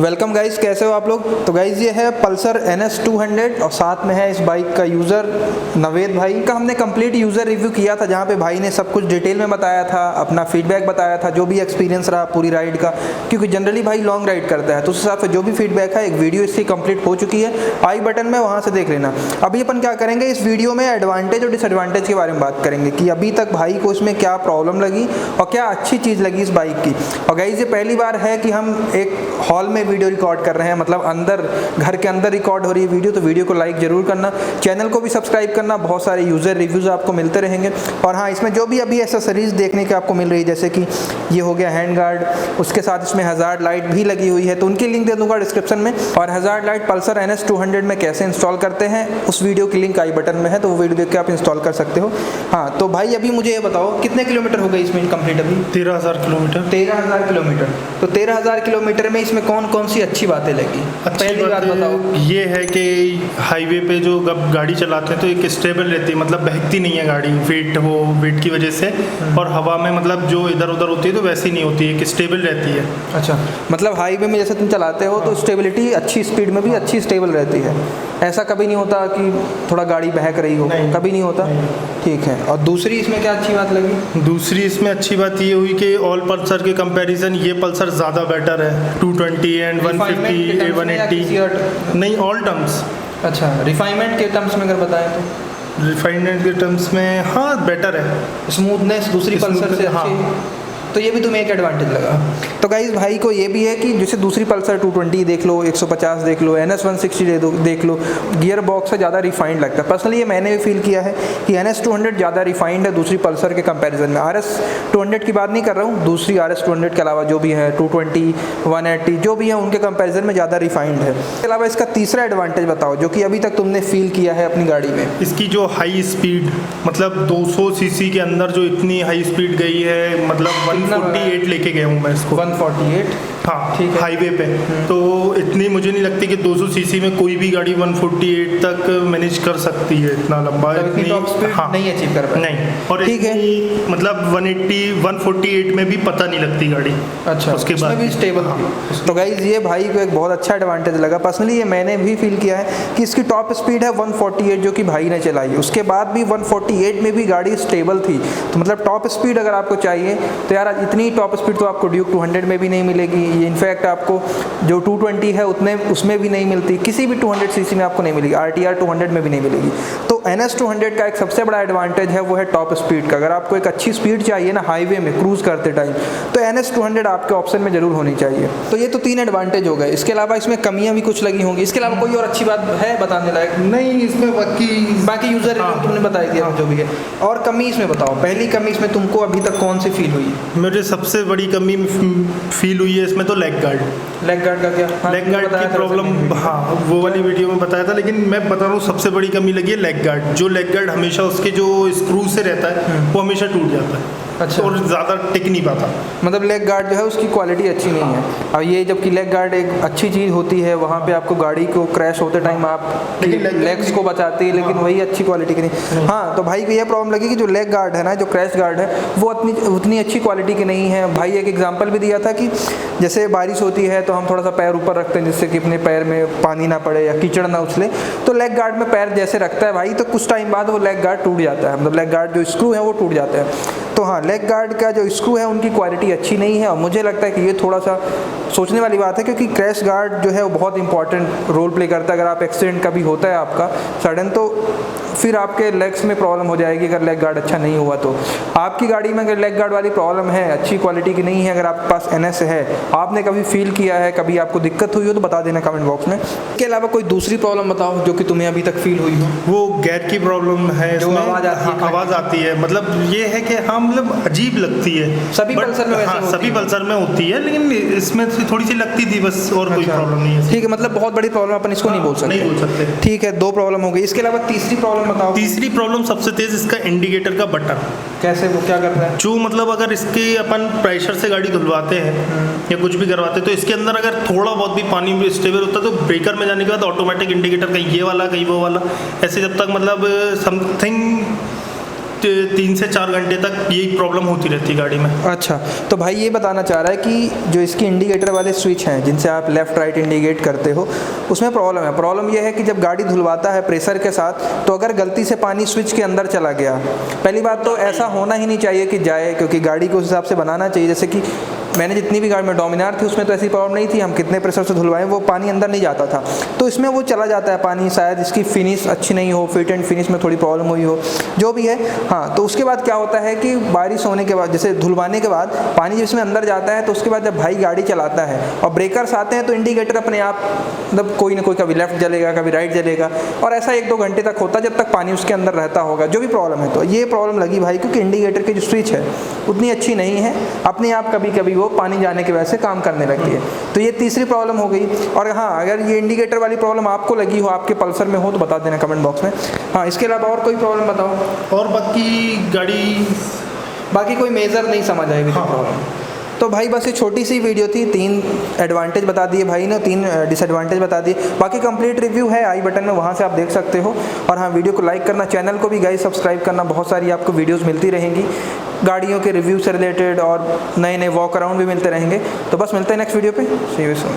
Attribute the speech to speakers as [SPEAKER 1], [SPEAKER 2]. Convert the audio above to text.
[SPEAKER 1] Welcome guys, कैसे हो आप लोग। तो गाइस ये है पल्सर NS 200 और साथ में है इस बाइक का यूज़र नवेद भाई का। हमने कंप्लीट यूज़र रिव्यू किया था जहाँ पे भाई ने सब कुछ डिटेल में बताया था, अपना फीडबैक बताया था, जो भी एक्सपीरियंस रहा पूरी राइड का, क्योंकि जनरली भाई लॉन्ग राइड करता है तो उस हिसाब से जो भी फीडबैक है एक वीडियो इसकी कंप्लीट हो चुकी है, आई बटन में वहाँ से देख लेना। अभी अपन क्या करेंगे, इस वीडियो में एडवांटेज और डिसएडवांटेज के बारे में बात करेंगे कि अभी तक भाई को इसमें क्या प्रॉब्लम लगी और क्या अच्छी चीज़ लगी इस बाइक की। और गाइस ये पहली बार है कि हम एक हॉल में वीडियो रिकॉर्ड कर रहे हैं, मतलब अंदर घर के अंदर रिकॉर्ड हो रही है वीडियो, तो वीडियो को लाइक जरूर करना, चैनल को भी सब्सक्राइब करना, बहुत सारे यूज़र रिव्यूज़ आपको मिलते रहेंगे। और हाँ, इसमें जो भी अभी एसेसरीज देखने के आपको मिल रही है, जैसे कि ये हो गया हैंड गार्ड, उसके साथ इसमें हज़ार्ड लाइट भी लगी हुई है, तो उनकी लिंक दे दूंगा डिस्क्रिप्शन में। और हज़ार्ड लाइट पल्सर NS 200 में कैसे इंस्टॉल करते हैं उस वीडियो की लिंक आई बटन में है, तो वो वीडियो देख के आप इंस्टॉल कर सकते हो। हाँ तो भाई अभी मुझे ये बताओ कितने किलोमीटर हो गए इसमें कंप्लीट अभी?
[SPEAKER 2] 13,000 किलोमीटर।
[SPEAKER 1] 13,000 किलोमीटर। तो 13,000 किलोमीटर में इसमें कौन कौन सी अच्छी बातें लगी?
[SPEAKER 2] पहली बात बताओ, ये है कि हाईवे पे जो गाड़ी चलाते हैं तो एक स्टेबल रहती है, मतलब बहकती नहीं है गाड़ी वेट की वजह से, और हवा में मतलब जो इधर उधर होती है तो वैसी नहीं होती है, कि स्टेबल रहती है।
[SPEAKER 1] अच्छा, मतलब हाईवे में जैसे तुम चलाते हो तो स्टेबिलिटी अच्छी, स्पीड में भी अच्छी स्टेबल रहती है, ऐसा कभी नहीं होता कि थोड़ा गाड़ी बहक रही हो? कभी नहीं होता। ठीक है। और दूसरी इसमें क्या अच्छी बात लगी?
[SPEAKER 2] दूसरी इसमें अच्छी बात ये हुई कि ऑल पल्सर के कंपैरिजन ये पल्सर ज़्यादा बेटर है। 220 एंड 150 180 नहीं, ऑल टर्म्स।
[SPEAKER 1] अच्छा, रिफाइनमेंट के टर्म्स में अगर बताएं तो?
[SPEAKER 2] रिफाइनमेंट के टर्म्स में हाँ बेटर है,
[SPEAKER 1] स्मूथनेस दूसरी पल्सर से
[SPEAKER 2] हाँ।
[SPEAKER 1] अच्छी, तो ये भी तुम्हें एक एडवांटेज लगा। तो गाइस भाई को ये भी है कि जैसे दूसरी पल्सर 220 देख लो, 150 देख लो, NS 160 देख लो, गियर बॉक्स से ज़्यादा रिफाइंड लगता है। पर्सनली ये मैंने भी फील किया है कि NS 200 ज़्यादा रिफाइंड है दूसरी पल्सर के कंपैरिजन में। RS 200 की बात नहीं कर रहा हूँ, दूसरी RS 200 के अलावा जो भी है 220 180 जो भी है उनके कंपैरिजन में ज़्यादा रिफाइंड है। इसके अलावा इसका तीसरा एडवांटेज बताओ जो कि अभी तक तुमने फील किया है अपनी गाड़ी में।
[SPEAKER 2] इसकी जो हाई स्पीड, मतलब 200 सीसी के अंदर जो इतनी हाई स्पीड गई है, मतलब 148 लेके गया हूँ मैं इसको।
[SPEAKER 1] 148?
[SPEAKER 2] हाँ ठीक है, हाईवे पे। तो इतनी मुझे नहीं लगती कि 200 सीसी में कोई भी गाड़ी 148 तक मैनेज कर सकती है, इतना लंबा।
[SPEAKER 1] इतनी टॉप स्पीड
[SPEAKER 2] हाँ,
[SPEAKER 1] नहीं अचीव कर पाए।
[SPEAKER 2] नहीं, और ठीक है, मतलब 180 148 में भी पता नहीं लगती गाड़ी।
[SPEAKER 1] अच्छा,
[SPEAKER 2] उसके बाद
[SPEAKER 1] भी स्टेबल। हाँ। तो गाइज ये भाई को एक बहुत अच्छा एडवांटेज लगा। पर्सनली ये मैंने भी फील किया है कि इसकी टॉप स्पीड है 148 जो कि भाई ने चलाई, उसके बाद भी 148 में भी गाड़ी स्टेबल थी। तो मतलब टॉप स्पीड अगर आपको चाहिए तो यार इतनी टॉप स्पीड तो आपको ड्यूक 200 में भी नहीं मिलेगी। ये इनफैक्ट आपको जो 220 है उतने उसमें भी नहीं मिलती, किसी भी 200 सीसी में आपको नहीं मिलेगी, RTR 200 में भी नहीं मिलेगी। तो NS 200 का एक सबसे बड़ा एडवांटेज है वो है टॉप स्पीड का। अगर आपको एक अच्छी स्पीड चाहिए ना हाईवे में क्रूज करते टाइम, तो NS 200 आपके ऑप्शन में जरूर होनी चाहिए। तो ये तो 3 एडवांटेज हो गए। इसके अलावा इसमें कमियां भी कुछ लगी होंगी, इसके अलावा कोई और अच्छी बात है बताने लायक?
[SPEAKER 2] नहीं, इसमें बाकी
[SPEAKER 1] यूजर तुमने बताई दिया जो भी है। और कमी इसमें बताओ, पहली कमी इसमें तुमको अभी तक कौन सी फील हुई?
[SPEAKER 2] मुझे सबसे बड़ी कमी फील हुई है इसमें तो लेग गार्ड।
[SPEAKER 1] लेग गार्ड का क्या?
[SPEAKER 2] लेग गार्ड की प्रॉब्लम, हाँ वो वाली वीडियो में बताया था, लेकिन मैं बता रहा हूँ सबसे बड़ी कमी लगी है लेग गार्ड। जो लेग गार्ड हमेशा उसके जो स्क्रू से रहता है वो हमेशा टूट जाता है।
[SPEAKER 1] अच्छा,
[SPEAKER 2] और ज़्यादा टिक नहीं पाता,
[SPEAKER 1] मतलब लेग गार्ड जो है उसकी क्वालिटी अच्छी नहीं है। अब ये जबकि लेग गार्ड एक अच्छी चीज़ होती है, वहाँ पे आपको गाड़ी को क्रैश होते टाइम आप लेग्स को बचाती है, लेकिन वही अच्छी क्वालिटी की नहीं। हाँ, तो भाई को ये प्रॉब्लम लगी कि जो लेग गार्ड है ना, जो क्रैश गार्ड है, वो उतनी अच्छी क्वालिटी की नहीं है। भाई एक एग्जाम्पल भी दिया था कि जैसे बारिश होती है तो हम थोड़ा सा पैर ऊपर रखते हैं जिससे कि अपने पैर में पानी ना पड़े या कीचड़ ना उछले, तो लेग गार्ड में पैर जैसे रखता है भाई तो कुछ टाइम बाद वो लेग गार्ड टूट जाता है, मतलब लेग गार्ड जो स्क्रू है वो टूट जाता है। तो हाँ, लेग गार्ड का जो स्क्रू है उनकी क्वालिटी अच्छी नहीं है, और मुझे लगता है कि ये थोड़ा सा सोचने वाली बात है, क्योंकि क्रैश गार्ड जो है वो बहुत इंपॉर्टेंट रोल प्ले करता है। अगर आप एक्सीडेंट कभी होता है आपका सडन, तो फिर आपके लेग्स में प्रॉब्लम हो जाएगी अगर लेग गार्ड अच्छा नहीं हुआ तो। आपकी गाड़ी में अगर लेग गार्ड वाली प्रॉब्लम है, अच्छी क्वालिटी की नहीं है, अगर आपके पास NS है, आपने कभी फील किया है, कभी आपको दिक्कत हुई हो तो बता देना कमेंट बॉक्स में। इसके अलावा कोई दूसरी प्रॉब्लम बताओ जो कि तुम्हें अभी तक फील हुई हो।
[SPEAKER 2] वो गैर की प्रॉब्लम है,
[SPEAKER 1] जो आवाज़
[SPEAKER 2] आती है, मतलब ये है कि हाँ, मतलब अजीब लगती है।
[SPEAKER 1] सभी पल्सर में
[SPEAKER 2] हाँ, सभी पल्सर में होती है, लेकिन इसमें थोड़ी सी लगती थी बस, और कोई प्रॉब्लम नहीं है।
[SPEAKER 1] ठीक है, मतलब बहुत बड़ी प्रॉब्लम अपन इसको नहीं बोल सकते। ठीक है, 2 प्रॉब्लम हो गई। इसके अलावा तीसरी प्रॉब्लम बताओ।
[SPEAKER 2] तीसरी प्रॉब्लम सबसे तेज इसका इंडिकेटर का बटन।
[SPEAKER 1] कैसे, वो क्या करता है?
[SPEAKER 2] जो मतलब अगर इसके अपन प्रेशर से गाड़ी धुलवाते हैं या कुछ भी करवाते हैं, तो इसके अंदर अगर थोड़ा बहुत भी पानी भी स्टेबल होता है तो ब्रेकर में जाने के बाद ऑटोमेटिक इंडिकेटर कहीं ये वाला कहीं वो वाला, ऐसे जब तक मतलब समथिंग 3 से 4 घंटे तक यही प्रॉब्लम होती रहती है गाड़ी में।
[SPEAKER 1] अच्छा, तो भाई ये बताना चाह रहा है कि जो इसकी इंडिकेटर वाले स्विच हैं जिनसे आप लेफ़्ट राइट इंडिकेट करते हो, उसमें प्रॉब्लम है। प्रॉब्लम ये है कि जब गाड़ी धुलवाता है प्रेशर के साथ, तो अगर गलती से पानी स्विच के अंदर चला गया, पहली बात तो ऐसा होना ही नहीं चाहिए कि जाए, क्योंकि गाड़ी को उस हिसाब से बनाना चाहिए। जैसे कि मैंने जितनी भी गाड़ी में डोमिनार थी उसमें तो ऐसी प्रॉब्लम नहीं थी, हम कितने प्रेशर से धुलवाएं वो पानी अंदर नहीं जाता था, तो इसमें वो चला जाता है पानी। शायद इसकी फिनिश अच्छी नहीं हो, फिट एंड फिनिश में थोड़ी प्रॉब्लम हुई हो, जो भी है। हाँ, तो उसके बाद क्या होता है कि बारिश होने के बाद, जैसे धुलवाने के बाद पानी जब इसमें अंदर जाता है, तो उसके बाद जब भाई गाड़ी चलाता है और ब्रेकर्स आते हैं तो इंडिकेटर अपने आप मतलब कोई ना कोई कभी लेफ्ट जलेगा कभी राइट जलेगा, और ऐसा 1-2 घंटे तक होता है जब तक पानी उसके अंदर रहता होगा, जो भी प्रॉब्लम है। तो ये प्रॉब्लम लगी भाई, क्योंकि इंडिकेटर की जो स्विच है उतनी अच्छी नहीं है, अपने आप कभी कभी वो पानी जाने के वजह से काम करने लगती है। तो ये तीसरी प्रॉब्लम हो गई। और हाँ, अगर ये इंडिकेटर वाली प्रॉब्लम आपको लगी हो, आपके पल्सर में हो, तो बता देना कमेंट बॉक्स में। हाँ, इसके अलावा और कोई प्रॉब्लम बताओ।
[SPEAKER 2] और
[SPEAKER 1] बाकी कोई मेजर नहीं समझ आएगी प्रॉब्लम। तो भाई बस ये छोटी सी वीडियो थी, 3 एडवांटेज बता दिए भाई ने, 3 डिसएडवांटेज बता दिए। बाकी कंप्लीट रिव्यू है आई बटन में, वहाँ से आप देख सकते हो। और हाँ, वीडियो को लाइक करना, चैनल को भी गाइस सब्सक्राइब करना, बहुत सारी आपको वीडियोस मिलती रहेंगी गाड़ियों के रिव्यू से रिलेटेड, और नए नए वॉक अराउंड भी मिलते रहेंगे। तो बस मिलते हैं नेक्स्ट वीडियो पे, सी यू सून।